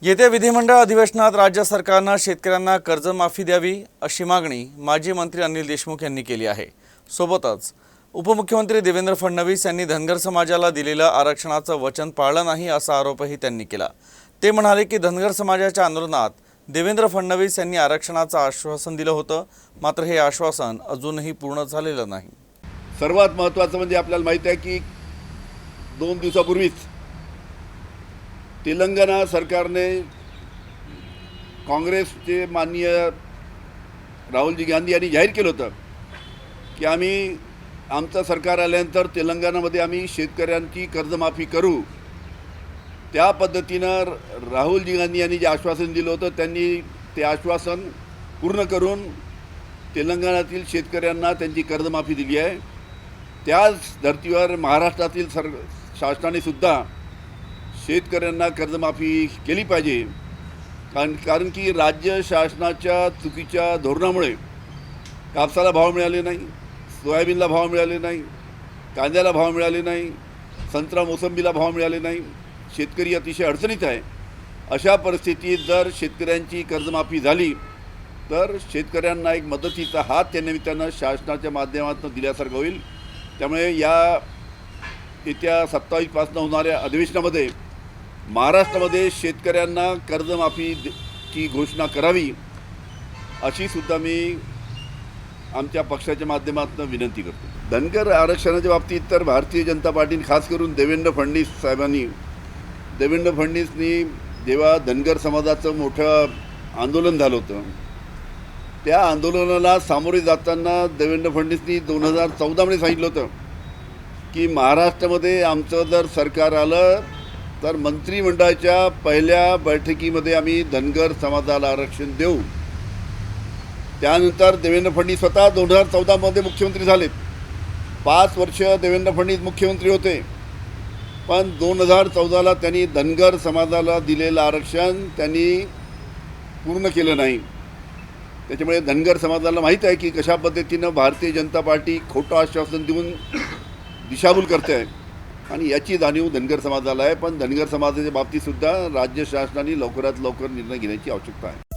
येत्या विधिमंडळ अधिवेशनात राज्य सरकारने शेतकऱ्यांना कर्जमाफी द्यावी अशी मागणी माजी मंत्री अनिल देशमुख यांनी केली आहे। सोबतच उपमुख्यमंत्री देवेंद्र फडणवीस यांनी धनगर समाजाला दिलेलं आरक्षणाचं वचन पाळलं नाही असा आरोपही त्यांनी केला। ते म्हणाले की धनगर समाजाच्या आंदोलनात देवेंद्र फडणवीस यांनी आरक्षणाचं आश्वासन दिलं होतं, मात्र हे आश्वासन अजूनही पूर्ण झालेलं नाही। सर्वात महत्त्वाचं म्हणजे आपल्याला माहिती आहे की 2 दिवसापूर्वीच तेलंगणा सरकारने काँग्रेसचे माननीय राहुलजी गांधी यांनी जाहीर केलं होतं की आमचं सरकार आल्यानंतर तेलंगणामध्ये आम्ही शेतकऱ्यांची कर्जमाफी करू। त्या पद्धतीनं राहुलजी गांधी यांनी जे आश्वासन दिलं होतं त्यांनी ते आश्वासन पूर्ण करून तेलंगणातील शेतकऱ्यांना त्यांची कर्जमाफी दिली आहे। त्याच धर्तीवर महाराष्ट्रातील शासनाने सुद्धा शेतकऱ्यांना कर्जमाफी केली पाहिजे, कारण की राज्य शासनाच्या चुकीच्या धोरणामुळे कापसाला भाव मिळाले नाही, सोयाबीनला भाव मिळाले नाही, कांद्याला भाव मिळाले नाही, संत्रा मोसंबीला भाव मिळाले नाही। शेतकरी अतिशय अडचणीत आहे। अशा परिस्थितीत जर शेतकऱ्यांची कर्जमाफी झाली तर शेतकऱ्यांना एक मदतीचा हात त्या निमित्तानं शासनाच्या माध्यमातून दिल्यासारखं होईल। त्यामुळे येत्या 27 पासून होणाऱ्या अधिवेशनामध्ये महाराष्ट्रामध्ये शेतकऱ्यांना कर्जमाफीची घोषणा करावी अशी सुद्धा मी आमच्या पक्षाच्या माध्यमातून विनंती करतो। धनगर आरक्षणाच्या बाबतीत तर भारतीय जनता पार्टीने खास करून देवेंद्र फडणवीसनी जेव्हा धनगर समाजाचं मोठं आंदोलन झालं होतं, त्या आंदोलनाला सामोरे जाताना देवेंद्र फडणवीसनी 2014मध्ये सांगितलं होतं की महाराष्ट्रामध्ये आमचं जर सरकार आलं तर मंत्रिमंडळाच्या पहिल्या बैठकीमध्ये आम्ही धनगर समाजाला आरक्षण देऊ। त्यानंतर देवेंद्र फडणवीस स्वतः 2014मध्ये मुख्यमंत्री झालेत। 5 वर्ष देवेंद्र फडणवीस मुख्यमंत्री होते, पण 2014ला त्यांनी धनगर समाजाला दिलेलं आरक्षण त्यांनी पूर्ण केलं नाही। त्याच्यामुळे धनगर समाजाला माहीत आहे की कशा पद्धतीनं भारतीय जनता पार्टी खोटं आश्वासन देऊन दिशाभूल करते आहे आणि याची जाणीव धनगर समाजाला आहे। पण धनगर समाजाच्या बाबतीतसुद्धा राज्य शासनाने लवकरात लवकर निर्णय घेण्याची आवश्यकता आहे।